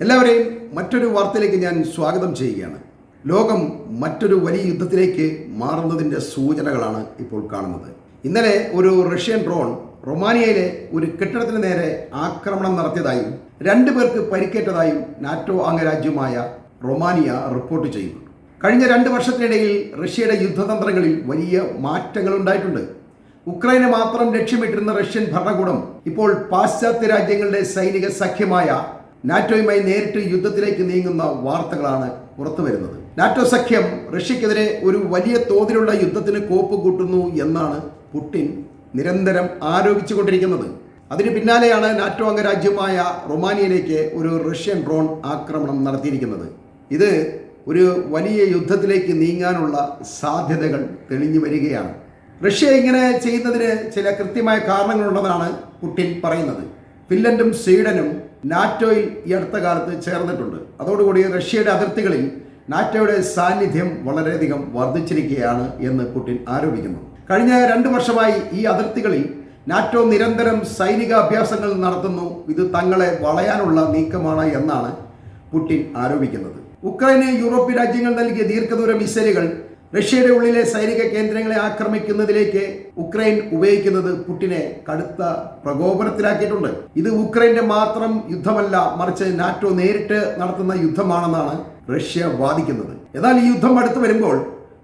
എല്ലാവരെയും മറ്റൊരു വാർത്തയിലേക്ക് ഞാൻ സ്വാഗതം ചെയ്യുകയാണ്. ലോകം മറ്റൊരു വലിയ യുദ്ധത്തിലേക്ക് മാറുന്നതിൻ്റെ സൂചനകളാണ് ഇപ്പോൾ കാണുന്നത്. ഇന്നലെ ഒരു റഷ്യൻ ഡ്രോൺ റൊമാനിയയിലെ ഒരു കെട്ടിടത്തിന് നേരെ ആക്രമണം നടത്തിയതായും 2 പേർക്ക് പരിക്കേറ്റതായും നാറ്റോ അംഗരാജ്യമായ റൊമാനിയ റിപ്പോർട്ട് ചെയ്യുന്നു. കഴിഞ്ഞ 2 വർഷത്തിനിടയിൽ റഷ്യയുടെ യുദ്ധതന്ത്രങ്ങളിൽ വലിയ മാറ്റങ്ങൾ ഉണ്ടായിട്ടുണ്ട്. ഉക്രൈനെ മാത്രം ലക്ഷ്യമിട്ടിരുന്ന റഷ്യൻ ഭരണകൂടം ഇപ്പോൾ പാശ്ചാത്യ രാജ്യങ്ങളുടെ സൈനിക സഖ്യമായ നാറ്റോയുമായി നേരിട്ട് യുദ്ധത്തിലേക്ക് നീങ്ങുന്ന വാർത്തകളാണ് പുറത്തു വരുന്നത്. നാറ്റോ സഖ്യം റഷ്യക്കെതിരെ ഒരു വലിയ തോതിലുള്ള യുദ്ധത്തിന് കോപ്പ് കൂട്ടുന്നു എന്നാണ് പുടിൻ നിരന്തരം ആരോപിച്ചുകൊണ്ടിരിക്കുന്നത്. അതിന് പിന്നാലെയാണ് നാറ്റോ അംഗരാജ്യമായ റൊമാനിയയിലേക്ക് ഒരു റഷ്യൻ ഡ്രോൺ ആക്രമണം നടത്തിയിരിക്കുന്നത്. ഇത് ഒരു വലിയ യുദ്ധത്തിലേക്ക് നീങ്ങാനുള്ള സാധ്യതകൾ തെളിഞ്ഞു വരികയാണ്. റഷ്യ ഇങ്ങനെ ചെയ്യുന്നതിന് ചില കൃത്യമായ കാരണങ്ങളുണ്ടെന്നാണ് പുടിൻ പറയുന്നത്. ഫിൻലൻഡും സ്വീഡനും നാറ്റോയിൽ ഈ അടുത്ത കാലത്ത് ചേർന്നിട്ടുണ്ട്. അതോടുകൂടി റഷ്യയുടെ അതിർത്തികളിൽ നാറ്റോയുടെ സാന്നിധ്യം വളരെയധികം വർദ്ധിച്ചിരിക്കുകയാണ് എന്ന് പുടിൻ ആരോപിക്കുന്നു. കഴിഞ്ഞ 2 വർഷമായി ഈ അതിർത്തികളിൽ നാറ്റോ നിരന്തരം സൈനിക അഭ്യാസങ്ങൾ നടത്തുന്നു. ഇത് തങ്ങളെ വളയാനുള്ള നീക്കമാണ് എന്നാണ് പുടിൻ ആരോപിക്കുന്നത്. ഉക്രൈന് യൂറോപ്യൻ രാജ്യങ്ങൾ നൽകിയ ദീർഘദൂര മിസൈലുകൾ റഷ്യയുടെ ഉള്ളിലെ സൈനിക കേന്ദ്രങ്ങളെ ആക്രമിക്കുന്നതിലേക്ക് ഉക്രൈൻ ഉപയോഗിക്കുന്നത് പുടിനെ കടുത്ത പ്രകോപനത്തിലാക്കിയിട്ടുണ്ട്. ഇത് ഉക്രൈന്റെ മാത്രം യുദ്ധമല്ല, മറിച്ച് നാറ്റോ നേരിട്ട് നടത്തുന്ന യുദ്ധമാണെന്നാണ് റഷ്യ വാദിക്കുന്നത്. എന്നാൽ ഈ യുദ്ധം അടുത്ത് വരുമ്പോൾ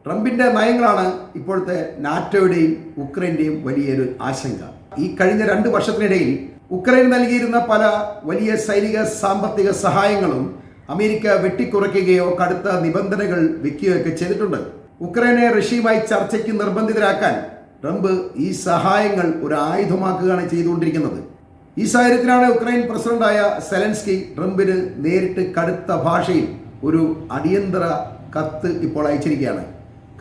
ട്രംപിന്റെ നയങ്ങളാണ് ഇപ്പോഴത്തെ നാറ്റോയുടെയും ഉക്രൈന്റെയും വലിയൊരു ആശങ്ക. ഈ കഴിഞ്ഞ 2 വർഷത്തിനിടയിൽ ഉക്രൈൻ നൽകിയിരുന്ന പല വലിയ സൈനിക സാമ്പത്തിക സഹായങ്ങളും അമേരിക്ക വെട്ടിക്കുറയ്ക്കുകയോ കടുത്ത നിബന്ധനകൾ വെക്കുകയോ ഒക്കെ ചെയ്തിട്ടുണ്ട്. ഉക്രൈനെ റഷ്യയുമായി ചർച്ചയ്ക്ക് നിർബന്ധിതരാക്കാൻ ട്രംപ് ഈ സഹായങ്ങൾ ഒരു ആയുധമാക്കുകയാണ് ചെയ്തുകൊണ്ടിരിക്കുന്നത്. ഈ സാഹചര്യത്തിലാണ് ഉക്രൈൻ പ്രസിഡന്റായ സെലൻസ്കി ട്രംപിന് നേരിട്ട് കടുത്ത ഭാഷയിൽ ഒരു അടിയന്തര കത്ത് ഇപ്പോൾ അയച്ചിരിക്കുകയാണ്.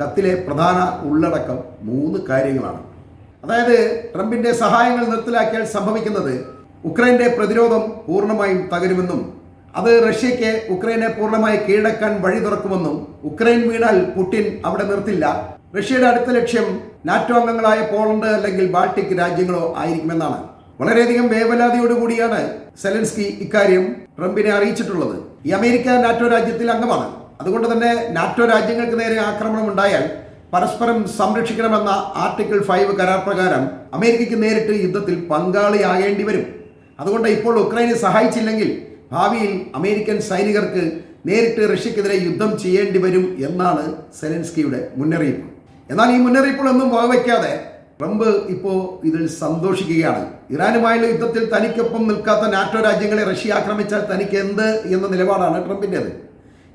കത്തിലെ പ്രധാന ഉള്ളടക്കം 3 കാര്യങ്ങളാണ്. അതായത് ട്രംപിന്റെ സഹായങ്ങൾ നിർത്തലാക്കിയാൽ സംഭവിക്കുന്നത് ഉക്രൈന്റെ പ്രതിരോധം പൂർണ്ണമായും തകരുമെന്നും അത് റഷ്യയ്ക്ക് ഉക്രൈനെ പൂർണ്ണമായി കീഴടക്കാൻ വഴി തുറക്കുമെന്നും ഉക്രൈൻ വീണാൽ പുടിൻ അവിടെ നിർത്തില്ല, റഷ്യയുടെ അടുത്ത ലക്ഷ്യം നാറ്റോ അംഗങ്ങളായ പോളണ്ട് അല്ലെങ്കിൽ ബാൾട്ടിക് രാജ്യങ്ങളോ ആയിരിക്കുമെന്നാണ്. വളരെയധികം വേവലാതിയോടുകൂടിയാണ് സെലൻസ്കി ഇക്കാര്യം ട്രംപിനെ അറിയിച്ചിട്ടുള്ളത്. ഈ അമേരിക്ക നാറ്റോ രാജ്യത്തിൽ അംഗമാണ്. അതുകൊണ്ട് തന്നെ നാറ്റോ രാജ്യങ്ങൾക്ക് നേരെ ആക്രമണം ഉണ്ടായാൽ പരസ്പരം സംരക്ഷിക്കണമെന്ന ആർട്ടിക്കിൾ 5 കരാർ പ്രകാരം അമേരിക്കയ്ക്ക് നേരിട്ട് യുദ്ധത്തിൽ പങ്കാളിയാകേണ്ടി വരും. അതുകൊണ്ട് ഇപ്പോൾ ഉക്രൈനെ സഹായിച്ചില്ലെങ്കിൽ ഭാവിയിൽ അമേരിക്കൻ സൈനികർക്ക് നേരിട്ട് റഷ്യക്കെതിരെ യുദ്ധം ചെയ്യേണ്ടി വരും എന്നാണ് സെലൻസ്കിയുടെ മുന്നറിയിപ്പ്. എന്നാൽ ഈ മുന്നറിയിപ്പുകളൊന്നും വകവയ്ക്കാതെ ട്രംപ് ഇപ്പോൾ ഇതിൽ സന്തോഷിക്കുകയാണ്. ഇറാനുമായുള്ള യുദ്ധത്തിൽ തനിക്കൊപ്പം നിൽക്കാത്ത നാറ്റോ രാജ്യങ്ങളെ റഷ്യ ആക്രമിച്ചാൽ തനിക്ക് എന്ത് എന്ന നിലപാടാണ് ട്രംപിൻ്റേത്.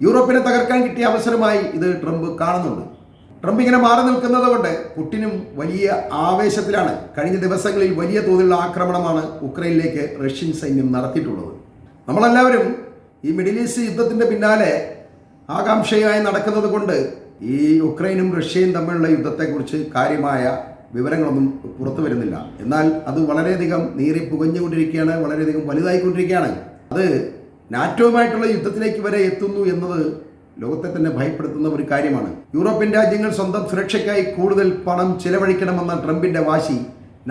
യൂറോപ്പിനെ തകർക്കാൻ കിട്ടിയ അവസരമായി ഇത് ട്രംപ് കാണുന്നുണ്ട്. ട്രംപ് ഇങ്ങനെ മാറി നിൽക്കുന്നത് കൊണ്ട് പുടിനും വലിയ ആവേശത്തിലാണ്. കഴിഞ്ഞ ദിവസങ്ങളിൽ വലിയ തോതിലുള്ള ആക്രമണമാണ് ഉക്രൈനിലേക്ക് റഷ്യൻ സൈന്യം നടത്തിയിട്ടുള്ളത്. നമ്മളെല്ലാവരും ഈ മിഡിൽ ഈസ്റ്റ് യുദ്ധത്തിൻ്റെ പിന്നാലെ ആകാംക്ഷയായി നടക്കുന്നത് കൊണ്ട് ഈ ഉക്രൈനും റഷ്യയും തമ്മിലുള്ള യുദ്ധത്തെക്കുറിച്ച് കാര്യമായ വിവരങ്ങളൊന്നും പുറത്തു വരുന്നില്ല. എന്നാൽ അത് വളരെയധികം നീറി പുകഞ്ഞുകൊണ്ടിരിക്കുകയാണ്, വളരെയധികം വലുതായിക്കൊണ്ടിരിക്കുകയാണ്. അത് നാറ്റോയുമായിട്ടുള്ള യുദ്ധത്തിലേക്ക് വരെ എത്തുന്നു എന്നത് ലോകത്തെ തന്നെ ഭയപ്പെടുത്തുന്ന ഒരു കാര്യമാണ്. യൂറോപ്യൻ രാജ്യങ്ങൾ സ്വന്തം സുരക്ഷയ്ക്കായി കൂടുതൽ പണം ചെലവഴിക്കണമെന്ന ട്രംപിന്റെ വാശി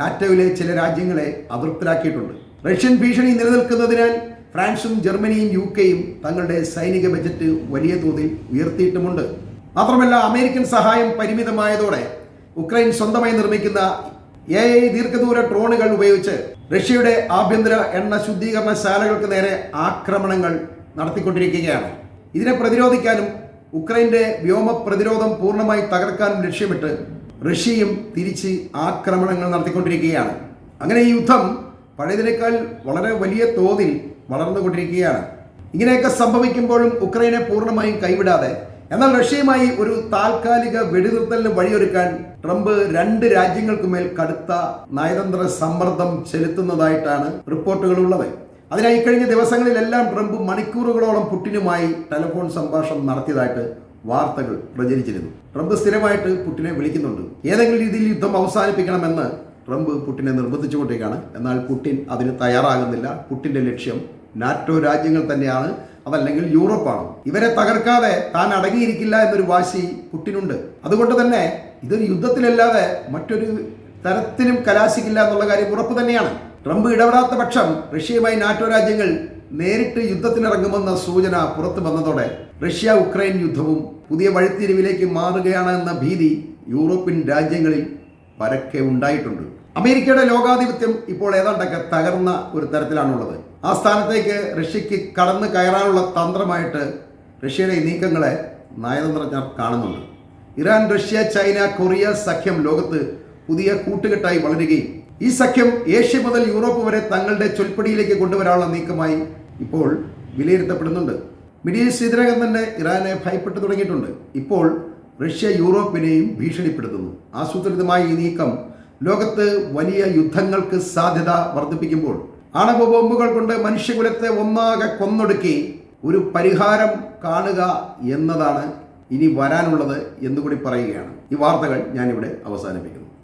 നാറ്റോയിലെ ചില രാജ്യങ്ങളെ അതൃപ്തരാക്കിയിട്ടുണ്ട്. റഷ്യൻ ഭീഷണി നിലനിൽക്കുന്നതിനാൽ ഫ്രാൻസും ജർമ്മനിയും UK-യും തങ്ങളുടെ സൈനിക ബജറ്റ് വലിയ തോതിൽ ഉയർത്തിയിട്ടുമുണ്ട്. മാത്രമല്ല അമേരിക്കൻ സഹായം പരിമിതമായതോടെ ഉക്രൈൻ സ്വന്തമായി നിർമ്മിക്കുന്ന AI ദീർഘദൂര ഡ്രോണുകൾ ഉപയോഗിച്ച് റഷ്യയുടെ ആഭ്യന്തര എണ്ണ ശുദ്ധീകരണശാലകൾക്ക് നേരെ ആക്രമണങ്ങൾ നടത്തിക്കൊണ്ടിരിക്കുകയാണ്. ഇതിനെ പ്രതിരോധിക്കാനും ഉക്രൈന്റെ വ്യോമ പ്രതിരോധം പൂർണ്ണമായി തകർക്കാനും ലക്ഷ്യമിട്ട് റഷ്യയും തിരിച്ച് ആക്രമണങ്ങൾ നടത്തിക്കൊണ്ടിരിക്കുകയാണ്. അങ്ങനെ ഈ യുദ്ധം പഴയതിനേക്കാൾ വളരെ വലിയ തോതിൽ വളർന്നുകൊണ്ടിരിക്കുകയാണ്. ഇങ്ങനെയൊക്കെ സംഭവിക്കുമ്പോഴും ഉക്രൈനെ പൂർണ്ണമായും കൈവിടാതെ എന്നാൽ റഷ്യയുമായി ഒരു താൽക്കാലിക വെടിനിർത്തലിന് വഴിയൊരുക്കാൻ ട്രംപ് 2 രാജ്യങ്ങൾക്കുമേൽ കടുത്ത നയതന്ത്ര സമ്മർദ്ദം ചെലുത്തുന്നതായിട്ടാണ് റിപ്പോർട്ടുകളുള്ളത്. അതിനായി കഴിഞ്ഞ ദിവസങ്ങളിലെല്ലാം ട്രംപ് മണിക്കൂറുകളോളം പുടിനുമായി ടെലിഫോൺ സംഭാഷണം നടത്തിയതായിട്ട് വാർത്തകൾ പ്രചരിച്ചിരുന്നു. ട്രംപ് സ്ഥിരമായിട്ട് പുടിനെ വിളിക്കുന്നുണ്ട്. ഏതെങ്കിലും രീതിയിൽ യുദ്ധം അവസാനിപ്പിക്കണമെന്ന് ട്രംപ് പുടിനെ നിർബന്ധിച്ചുകൊണ്ടിരിക്കുകയാണ്. എന്നാൽ പുടിൻ അതിന് തയ്യാറാകുന്നില്ല. പുടിന്റെ ലക്ഷ്യം നാറ്റോ രാജ്യങ്ങൾ തന്നെയാണ്, അതല്ലെങ്കിൽ യൂറോപ്പാണ്. ഇവരെ തകർക്കാതെ താൻ അടങ്ങിയിരിക്കില്ല എന്നൊരു വാശി പുടിനുണ്ട്. അതുകൊണ്ട് തന്നെ ഇതൊരു യുദ്ധത്തിലല്ലാതെ മറ്റൊരു തരത്തിലും കലാശിക്കില്ല എന്നുള്ള കാര്യം ഉറപ്പ് തന്നെയാണ്. ട്രംപ് ഇടപെടാത്ത പക്ഷം റഷ്യയുമായി നാറ്റോ രാജ്യങ്ങൾ നേരിട്ട് യുദ്ധത്തിനിറങ്ങുമെന്ന സൂചന പുറത്തു വന്നതോടെ റഷ്യ ഉക്രൈൻ യുദ്ധവും പുതിയ വഴിത്തിരിവിലേക്ക് മാറുകയാണ് എന്ന ഭീതി യൂറോപ്യൻ രാജ്യങ്ങളിൽ പരക്കെ ഉണ്ടായിട്ടുണ്ട്. അമേരിക്കയുടെ ലോകാധിപത്യം ഇപ്പോൾ ഏതാണ്ടൊക്കെ തകർന്ന ഒരു തരത്തിലാണുള്ളത്. ആ സ്ഥാനത്തേക്ക് റഷ്യക്ക് കടന്നു കയറാനുള്ള തന്ത്രമായിട്ട് റഷ്യയുടെ നീക്കങ്ങളെ നയതന്ത്രജ്ഞർ കാണുന്നുണ്ട്. ഇറാൻ, റഷ്യ, ചൈന, കൊറിയ സഖ്യം ലോകത്ത് പുതിയ കൂട്ടുകെട്ടായി വളരുകയും ഈ സഖ്യം ഏഷ്യ മുതൽ യൂറോപ്പ് വരെ തങ്ങളുടെ ചൊൽപ്പടിയിലേക്ക് കൊണ്ടുവരാനുള്ള നീക്കമായി ഇപ്പോൾ വിലയിരുത്തപ്പെടുന്നുണ്ട്. മിഡിൽ ഈസ്റ്റ് ഇതിനകം തന്നെ ഇറാനെ ഭയപ്പെട്ടു തുടങ്ങിയിട്ടുണ്ട്. ഇപ്പോൾ റഷ്യ യൂറോപ്പിനെയും ഭീഷണിപ്പെടുത്തുന്നു. ആസൂത്രിതമായ ഈ നീക്കം ലോകത്ത് വലിയ യുദ്ധങ്ങൾക്ക് സാധ്യത വർദ്ധിപ്പിക്കുമ്പോൾ ആണവ ബോംബുകൾ കൊണ്ട് മനുഷ്യകുലത്തെ ഒന്നാകെ കൊന്നൊടുക്കി ഒരു പരിഹാരം കാണുക എന്നതാണ് ഇനി വരാനുള്ളത് എന്നുകൂടി പറയുകയാണ്. ഈ വാർത്തകൾ ഞാനിവിടെ അവസാനിപ്പിക്കുന്നു.